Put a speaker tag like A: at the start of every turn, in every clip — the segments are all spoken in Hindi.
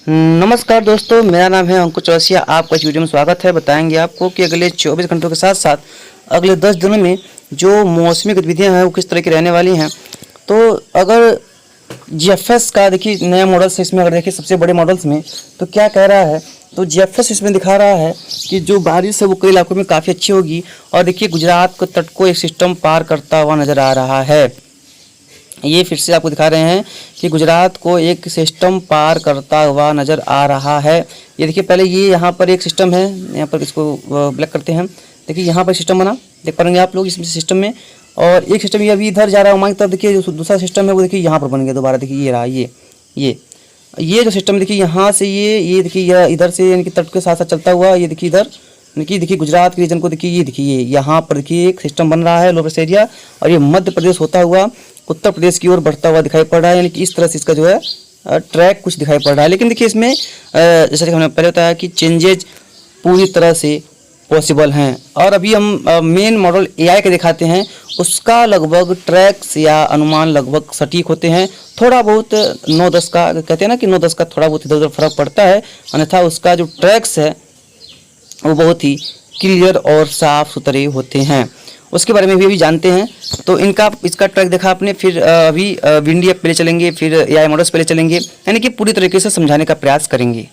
A: नमस्कार दोस्तों, मेरा नाम है अंकुर चौरसिया। आपका इस वीडियो में स्वागत है। बताएंगे आपको कि अगले 24 घंटों के साथ साथ अगले 10 दिनों में जो मौसमी गतिविधियां हैं वो किस तरह की रहने वाली हैं। तो अगर जीएफएस का देखिए नया मॉडल्स है, इसमें अगर देखिए सबसे बड़े मॉडल्स में तो क्या कह रहा है, तो जीएफएस इसमें दिखा रहा है कि जो बारिश है वो कई इलाकों में काफ़ी अच्छी होगी। और देखिए गुजरात के तट को एक सिस्टम पार करता हुआ नज़र आ रहा है। ये फिर से आपको दिखा रहे हैं कि गुजरात को एक सिस्टम पार करता हुआ नज़र आ रहा है। ये देखिए पहले ये यहाँ पर एक सिस्टम है, यहाँ पर इसको ब्लैक करते हैं। देखिए यहाँ पर सिस्टम बना, देख पाएंगे आप लोग इसमें सिस्टम में। और एक सिस्टम ये अभी इधर जा रहा है ओमान की तरफ। देखिए जो दूसरा सिस्टम है वो देखिए यहाँ पर बन गया दोबारा। देखिए ये रहा, ये जो सिस्टम देखिए यहाँ से ये देखिए यह इधर से यानी कि तट के साथ साथ चलता हुआ ये देखिए इधर देखिए गुजरात के रीजन को देखिए ये देखिए यहाँ पर देखिए एक सिस्टम बन रहा है लो प्रेशर एरिया। और ये मध्य प्रदेश होता हुआ उत्तर प्रदेश की ओर बढ़ता हुआ दिखाई पड़ रहा है। यानी कि इस तरह से इसका जो है ट्रैक कुछ दिखाई पड़ रहा है। लेकिन देखिए इसमें जैसा कि हमने पहले बताया कि चेंजेज पूरी तरह से पॉसिबल हैं। और अभी हम मेन मॉडल एआई के दिखाते हैं, उसका लगभग ट्रैक्स या अनुमान लगभग सटीक होते हैं। थोड़ा बहुत 9-10 का कहते हैं ना कि 9-10 का थोड़ा बहुत इधर उधर फर्क पड़ता है, अन्यथा उसका जो ट्रैक्स है वो बहुत ही क्लियर और साफ सुथरे होते हैं। उसके बारे में भी अभी जानते हैं। तो इसका ट्रैक देखा आपने, फिर अभी विंडी ऐप पे ले चलेंगे, फिर एआई मॉडल्स पे ले चलेंगे, यानी कि पूरी तरीके से समझाने का प्रयास करेंगे।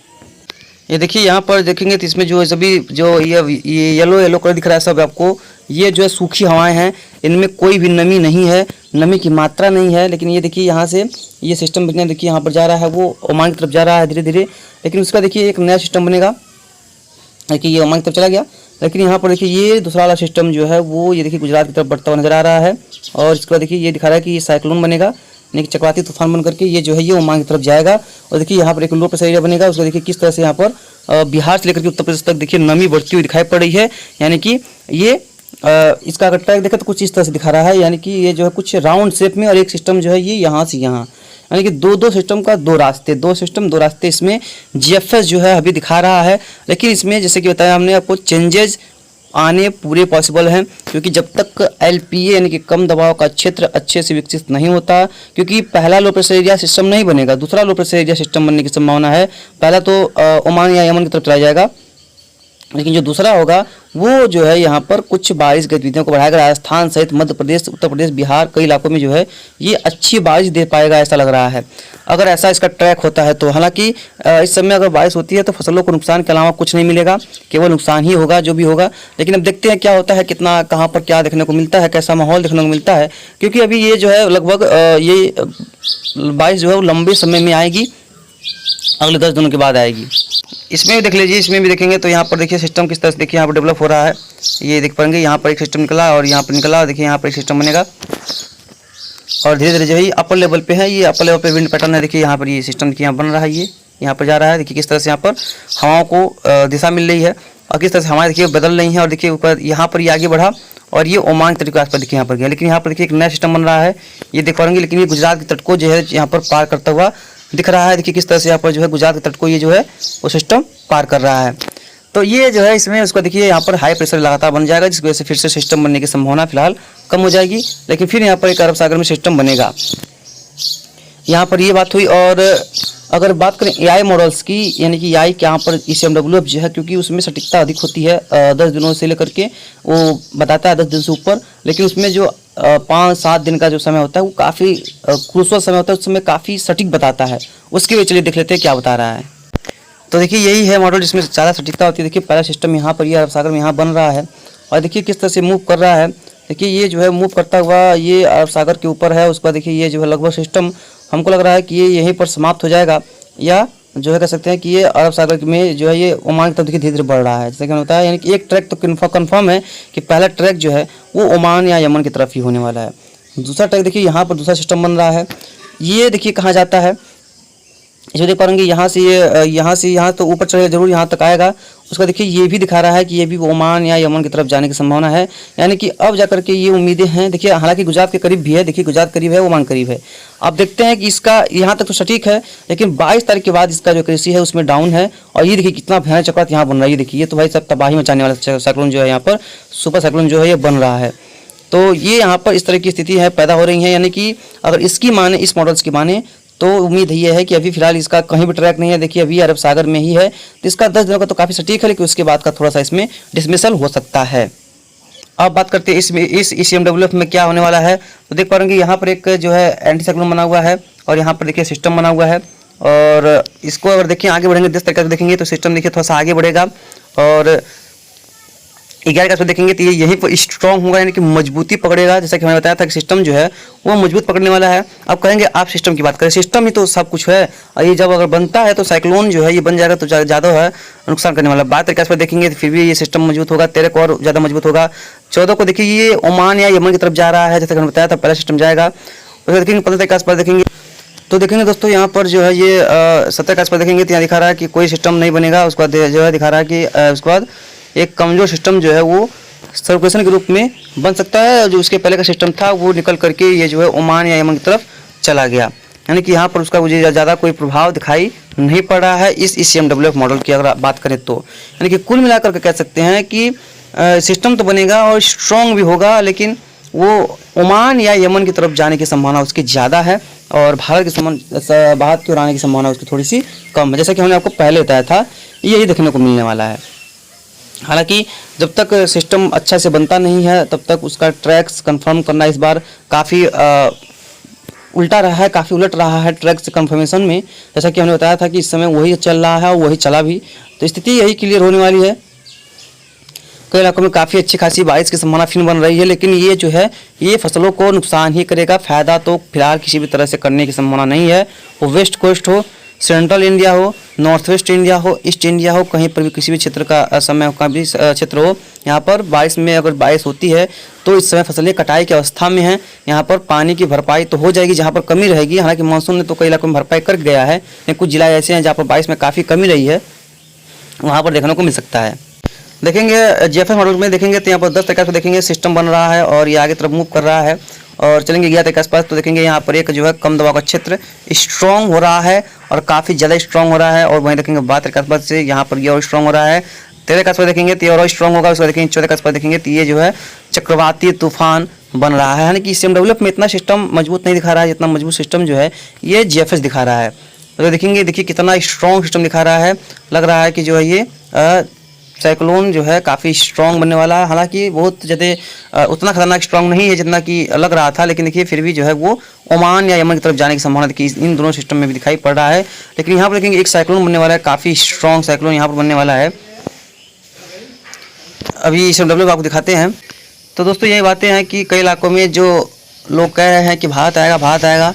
A: ये देखिए यहाँ पर देखेंगे तो इसमें जो सभी जो ये येलो कलर दिख रहा है सब आपको, ये जो है सूखी हवाएं हैं, इनमें कोई भी नमी नहीं है, नमी की मात्रा नहीं है। लेकिन ये देखिए यहाँ से ये सिस्टम देखिए यहाँ पर जा रहा है, वो ओमान की तरफ जा रहा है धीरे धीरे। लेकिन उसका देखिए एक नया सिस्टम बनेगा। देखिए ये ओमान की तरफ चला गया, लेकिन यहाँ पर देखिए ये दूसरा वाला सिस्टम जो है वो ये देखिए गुजरात की तरफ बढ़ता हुआ नजर आ रहा है। और इसके बाद देखिए ये दिखा रहा है कि ये साइक्लोन बनेगा, यानी कि चक्रवाती तूफान बन करके ये जो है ये ओमान की तरफ जाएगा। और देखिए यहाँ पर एक लो प्रेशर एरिया बनेगा। उसको देखिए किस तरह से यहाँ पर बिहार से लेकर के उत्तर प्रदेश तक देखिए नमी बढ़ती हुई दिखाई पड़ रही है। यानी कि ये इसका अगर ट्रैक देखें तो कुछ इस तरह से दिखा रहा है, यानी कि ये जो है कुछ राउंड शेप में। और एक सिस्टम जो है ये यहाँ से यहाँ, यानी कि दो सिस्टम का दो सिस्टम दो रास्ते इसमें जीएफएस जो है अभी दिखा रहा है। लेकिन इसमें जैसे कि बताया हमने आपको चेंजेस आने पूरे पॉसिबल हैं, क्योंकि जब तक एलपीए यानी कि कम दबाव का क्षेत्र अच्छे से विकसित नहीं होता, क्योंकि पहला लो प्रेशर एरिया सिस्टम नहीं बनेगा, दूसरा लो प्रेशर एरिया सिस्टम बनने की संभावना है। पहला तो ओमान या यमन की तरफ चला जाएगा, लेकिन जो दूसरा होगा वो जो है यहाँ पर कुछ बारिश गतिविधियों को बढ़ाएगा। राजस्थान सहित मध्य प्रदेश, उत्तर प्रदेश, बिहार कई इलाकों में जो है ये अच्छी बारिश दे पाएगा, ऐसा लग रहा है अगर ऐसा इसका ट्रैक होता है तो। हालांकि इस समय अगर बारिश होती है तो फसलों को नुकसान के अलावा कुछ नहीं मिलेगा, केवल नुकसान ही होगा जो भी होगा। लेकिन अब देखते हैं क्या होता है, कितना कहाँ पर क्या देखने को मिलता है, कैसा माहौल देखने को मिलता है। क्योंकि अभी ये जो है लगभग ये बारिश जो है वो लंबे समय में आएगी, अगले 10 दिनों के बाद आएगी। इसमें भी देख लीजिए, इसमें भी देखेंगे तो यहाँ पर देखिए सिस्टम किस तरह से देखिए यहाँ पर डेवलप हो रहा है। ये देख पाएंगे यहाँ पर एक सिस्टम निकला और यहाँ पर निकला, देखिए यहाँ पर एक सिस्टम बनेगा। और धीरे धीरे जो है अपर लेवल पे है, ये अपर लेवल पे विंड पैटर्न है। देखिए यहाँ पर ये सिस्टम देखिए यहाँ बन रहा है, ये यहाँ पर जा रहा है। देखिए किस तरह से यहाँ पर हवाओं को दिशा मिल रही है और किस तरह से हवाएं देखिए बदल रही हैं। और देखिए ऊपर यहाँ पर ये आगे बढ़ा और ये ओमान के तट के आसपास देखिए यहाँ पर गया। लेकिन यहाँ पर देखिए एक नया सिस्टम बन रहा है, ये देख पाएंगे। लेकिन ये गुजरात के तट को जो है यहाँ पर पार करता हुआ दिख रहा है। देखिए किस तरह से यहाँ पर जो है गुजरात के तट को ये जो है वो सिस्टम पार कर रहा है। तो ये जो है इसमें उसको देखिए यहाँ पर हाई प्रेशर लगातार बन जाएगा, जिसकी वजह से फिर से सिस्टम बनने की संभावना फिलहाल कम हो जाएगी। लेकिन फिर यहाँ पर एक अरब सागर में सिस्टम बनेगा। यहाँ पर ये बात हुई। और अगर बात करें एआई मॉडल्स की, यानी कि एआई के यहाँ पर ECMWF जो है, क्योंकि उसमें सटीकता अधिक होती है 10 दिनों से लेकर के वो बताता है 10 दिन से ऊपर। लेकिन उसमें जो 5-7 दिन का जो समय होता है वो काफ़ी क्रूशल समय होता है, उस समय काफ़ी सटीक बताता है। उसके लिए चलिए देख लेते हैं क्या बता रहा है। तो देखिए यही है मॉडल जिसमें ज़्यादा सटीकता होती है। देखिए पहला सिस्टम यहाँ पर ये अरब सागर में यहाँ बन रहा है और देखिए किस तरह से मूव कर रहा है। देखिए ये जो है मूव करता हुआ ये अरब सागर के ऊपर है। उसके बाद देखिए ये जो है लगभग सिस्टम हमको लग रहा है कि ये यहीं पर समाप्त हो जाएगा, या जो है कह सकते हैं कि ये अरब सागर में जो है ये ओमान की तरफ देखिए धीरे धीरे बढ़ रहा है, जैसे कि होता है। यानी कि एक ट्रैक तो कन्फर्म है कि पहला ट्रैक जो है वो ओमान या यमन की तरफ ही होने वाला है। दूसरा ट्रैक देखिए यहाँ पर दूसरा सिस्टम बन रहा है, ये देखिए कहाँ जाता है। इसमें देख पाएंगे यहाँ से यहाँ तो ऊपर चढ़ेगा जरूर, यहाँ तक आएगा। उसका देखिए ये भी दिखा रहा है कि ये भी ओमान या यमन की तरफ जाने की संभावना है। यानी कि अब जाकर के ये उम्मीदें हैं। देखिए हालांकि गुजरात के करीब भी है, देखिए गुजरात करीब है, ओमान करीब है। अब देखते हैं कि इसका यहाँ तक तो सटीक है, लेकिन 22 तारीख के बाद इसका जो कृषि है उसमें डाउन है। और ये देखिए कितना भयानक चक्रवात यहाँ बन रहा है। ये देखिए ये तो भाई सब तबाही मचाने वाला साइक्लोन जो है यहाँ पर सुपर साइक्लोन जो है ये बन रहा है। तो ये यहाँ पर इस तरह की स्थिति है पैदा हो रही है। यानी कि अगर इसकी माने, इस मॉडल्स की माने, तो तो उम्मीद ये है कि अभी फिलहाल इसका कहीं भी ट्रैक नहीं है, देखिए अभी अरब सागर में ही है, तो इसका 10 दिनों का तो काफ़ी सटीक है, लेकिन उसके बाद का थोड़ा सा इसमें डिसमिसल हो सकता है। अब बात करते हैं इस ECMWF में क्या होने वाला है। तो देख पा रहे हैं कि यहाँ पर एक जो है एंटी साइक्लोन बना हुआ है और यहाँ पर देखिए सिस्टम बना हुआ है, और इसको अगर देखिए आगे बढ़ेंगे 10 तरीके से देखेंगे तो सिस्टम देखिए थोड़ा सा आगे बढ़ेगा, और 11 का देखेंगे तो ये यहीं पर स्ट्रॉन्ग होगा, यानी कि मजबूती पकड़ेगा। जैसा कि मैंने बताया था कि सिस्टम जो है वो मजबूत पकड़ने वाला है। अब कहेंगे आप सिस्टम की बात करें, सिस्टम ही तो सब कुछ है, और ये जब अगर बनता है तो साइक्लोन जो है ये बन जाएगा तो ज़्यादा है नुकसान करने वाला। 12 तारीख पर देखेंगे तो फिर भी ये सिस्टम मजबूत होगा, 13 को और ज़्यादा मजबूत होगा। 14 को देखिए ये ओमान या यमन की तरफ जा रहा है, जैसा कि मैंने बताया था पहला सिस्टम जाएगा। उसके देखेंगे 15 तारीख के आसपास देखेंगे तो देखेंगे दोस्तों यहाँ पर जो है ये 17 के आसपास देखेंगे तो यहाँ दिखा रहा है कि कोई सिस्टम नहीं बनेगा। उसके बाद जो है दिखा रहा है कि उसके बाद एक कमजोर सिस्टम जो है वो सर्कुलेशन के रूप में बन सकता है। जो उसके पहले का सिस्टम था वो निकल करके ये जो है ओमान या यमन की तरफ चला गया, यानी कि यहाँ पर उसका मुझे ज़्यादा कोई प्रभाव दिखाई नहीं पड़ रहा है इस ECMWF मॉडल की अगर बात करें तो। यानी कि कुल मिलाकर के कह सकते हैं कि सिस्टम तो बनेगा और स्ट्रॉन्ग भी होगा, लेकिन वो ओमान या यमन की तरफ जाने की संभावना उसकी ज़्यादा है, और भारत की ओर आने की संभावना उसकी थोड़ी सी कम है। जैसा कि हमने आपको पहले बताया था, यही देखने को मिलने वाला है। हालांकि जब तक सिस्टम अच्छा से बनता नहीं है तब तक उसका ट्रैक्स कंफर्म करना इस बार काफ़ी उल्टा रहा है, काफ़ी उलट रहा है ट्रैक्स कंफर्मेशन में। जैसा कि हमने बताया था कि इस समय वही चल रहा है और वही चला भी, तो स्थिति यही क्लियर होने वाली है। कई इलाकों में काफ़ी अच्छी खासी बारिश की संभावना फिर बन रही है, लेकिन ये जो है ये फसलों को नुकसान ही करेगा, फ़ायदा तो फिलहाल किसी भी तरह से करने की संभावना नहीं है। वो वेस्ट कोस्ट हो, सेंट्रल इंडिया हो, नॉर्थ वेस्ट इंडिया हो, ईस्ट इंडिया हो, कहीं पर भी किसी भी क्षेत्र का समय का भी क्षेत्र हो, यहाँ पर बारिश में अगर बारिश होती है तो इस समय फसलें कटाई की अवस्था में हैं। यहाँ पर पानी की भरपाई तो हो जाएगी जहाँ पर कमी रहेगी। हालांकि मानसून ने तो कई इलाकों में भरपाई कर गया है, लेकिन कुछ जिला ऐसे हैं जहाँ पर बारिश में काफ़ी कमी रही है, वहाँ पर देखने को मिल सकता है। देखेंगे GFS मॉडल में देखेंगे तो यहाँ पर 10 तारीख को देखेंगे सिस्टम बन रहा है और ये आगे तरफ मूव कर रहा है, और चलेंगे 11 तारीख के आसपास तो देखेंगे यहाँ पर एक जो है कम दबाव का क्षेत्र स्ट्रॉन्ग हो रहा है और काफ़ी ज़्यादा स्ट्रॉन्ग हो रहा है, और वहीं देखेंगे 12 तारीख के आसपास से यहाँ पर ये और स्ट्रॉन्ग हो रहा है। 13 के आसपास देखेंगे तो और स्ट्रॉन्ग होगा। उसके देखेंगे 14 के आसपास देखेंगे तो ये जो है चक्रवाती तूफान बन रहा है। यानी कि ECMWF में इतना सिस्टम मजबूत नहीं दिखा रहा है जितना मजबूत सिस्टम जो है ये GFS दिखा रहा है। तो देखेंगे देखिए कितना स्ट्रॉन्ग सिस्टम दिखा रहा है, लग रहा है कि जो है ये साइक्लोन जो है काफ़ी स्ट्रॉन्ग बनने वाला है। हालांकि बहुत ज़्यादा उतना खतरनाक स्ट्रॉन्ग नहीं है जितना कि लग रहा था, लेकिन देखिए फिर भी जो है वो ओमान या यमन की तरफ जाने की संभावना देखिए इन दोनों सिस्टम में भी दिखाई पड़ रहा है। लेकिन यहाँ पर देखेंगे एक साइक्लोन बनने वाला है, काफ़ी स्ट्रॉन्ग साइक्लोन यहाँ पर बनने वाला है। अभी ECMWF आपको दिखाते हैं। तो दोस्तों यही बातें हैं कि कई इलाकों में जो लोग कह रहे हैं कि भारत आएगा,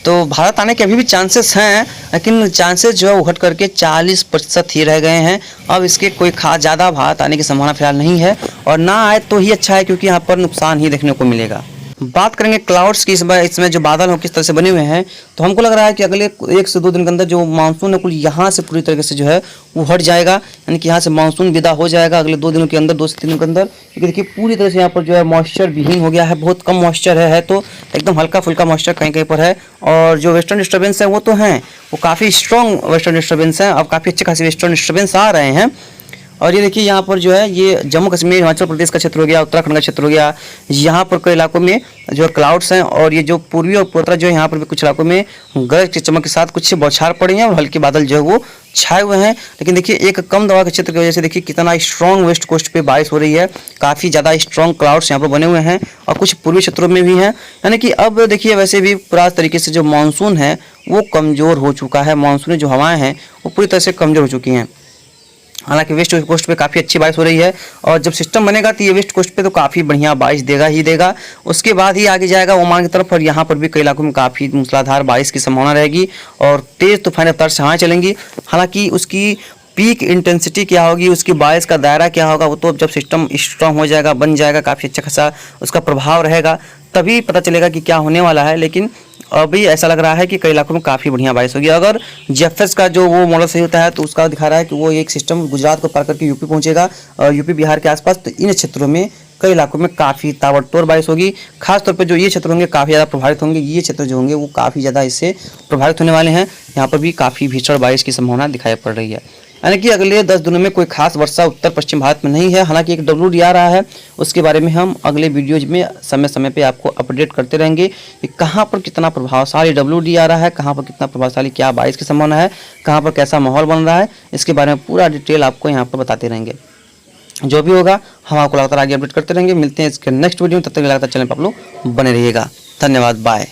A: तो भारत आने के अभी भी चांसेस हैं, लेकिन चांसेस जो है उघट करके 40% ही रह गए हैं। अब इसके कोई खास ज़्यादा भारत आने की संभावना फिलहाल नहीं है, और ना आए तो ही अच्छा है, क्योंकि यहाँ पर नुकसान ही देखने को मिलेगा। बात करेंगे क्लाउड्स की, इसमें जो बादल हो किस तरह से बने हुए हैं, तो हमको लग रहा है कि अगले 1 से 2 दिन के अंदर जो मानसून है कुल यहाँ से पूरी तरीके से जो है वो हट जाएगा, यानी कि यहाँ से मानसून विदा हो जाएगा अगले 2 दिनों के अंदर, 2 से 3 दिनों के अंदर। क्योंकि देखिए पूरी तरह से यहाँ पर जो है मॉइस्चर विहीन हो गया है, बहुत कम मॉइस्चर है तो एकदम हल्का फुल्का मॉइस्चर कहीं कहीं पर है। और जो वेस्टर्न डिस्टर्बेंस है वो तो हैं, वो काफ़ी स्ट्रॉन्ग वेस्टर्न डिस्टर्बेंस है, अब काफ़ी अच्छे खासे वेस्टर्न डिस्टर्बेंस आ रहे हैं। और ये देखिए यहाँ पर जो है ये जम्मू कश्मीर हिमाचल प्रदेश का क्षेत्र हो गया, उत्तराखंड का क्षेत्र हो गया, यहाँ पर कई इलाकों में जो क्लाउड्स हैं, और ये जो पूर्वी और उत्तर जो है यहाँ पर भी कुछ इलाकों में गरज की चमक के साथ कुछ बौछार पड़ी हैं और हल्के बादल जो है वो छाए हुए हैं। लेकिन देखिए एक कम दबाव के क्षेत्र की वजह से देखिए कितना स्ट्रॉन्ग वेस्ट कोस्ट पे बारिश हो रही है, काफ़ी ज़्यादा स्ट्रॉन्ग क्लाउड्स यहाँ पर बने हुए हैं और कुछ पूर्वी क्षेत्रों में भी हैं। यानी कि अब देखिए वैसे भी पूरा तरीके से जो मानसून है वो कमज़ोर हो चुका है, मानसूनी जो हवाएँ हैं वो पूरी तरह से कमज़ोर हो चुकी हैं। हालांकि वेस्ट कोस्ट पे काफ़ी अच्छी बारिश हो रही है, और जब सिस्टम बनेगा तो ये वेस्ट कोस्ट पे तो काफ़ी बढ़िया बारिश देगा ही देगा। उसके बाद ही आगे जाएगा ओमान की तरफ, और यहाँ पर भी कई इलाकों में काफ़ी मूसलाधार बारिश की संभावना रहेगी और तेज़ तूफानी रफ्तार से हवाएं चलेंगी। हालांकि उसकी पीक इंटेंसिटी क्या होगी, उसकी बारिश का दायरा क्या होगा, वो तो जब सिस्टम स्ट्रॉन्ग हो जाएगा, बन जाएगा, काफ़ी अच्छा खासा उसका प्रभाव रहेगा, तभी पता चलेगा कि क्या होने वाला है। लेकिन अभी ऐसा लग रहा है कि कई इलाकों में काफ़ी बढ़िया बारिश होगी। अगर GFS का जो वो मॉडल सही होता है तो उसका दिखा रहा है कि वो एक सिस्टम गुजरात को पार करके यूपी पहुंचेगा और यूपी बिहार के आसपास, तो इन क्षेत्रों में कई इलाकों में काफ़ी ताबड़तोड़ बारिश होगी। खासतौर पर जो ये क्षेत्र होंगे काफ़ी ज़्यादा प्रभावित होंगे, ये क्षेत्र जो होंगे वो काफ़ी ज़्यादा इससे प्रभावित होने वाले हैं। यहाँ पर भी काफ़ी भीषण बारिश की संभावना दिखाई पड़ रही है। यानी कि अगले 10 दिनों में कोई खास वर्षा उत्तर पश्चिम भारत में नहीं है। हालांकि एक WD आ रहा है, उसके बारे में हम अगले वीडियोज में समय समय पे आपको अपडेट करते रहेंगे कि कहाँ पर कितना प्रभावशाली WD आ रहा है, कहाँ पर कितना प्रभावशाली क्या बारिश की संभावना है, कहाँ पर कैसा माहौल बन रहा है, इसके बारे में पूरा डिटेल आपको यहाँ पर बताते रहेंगे। जो भी होगा हम आपको लगातार आगे अपडेट करते रहेंगे। मिलते हैं इसके नेक्स्ट वीडियो में, तब तक लगातार चैनल पर आप लोग बने रहिएगा। धन्यवाद, बाय।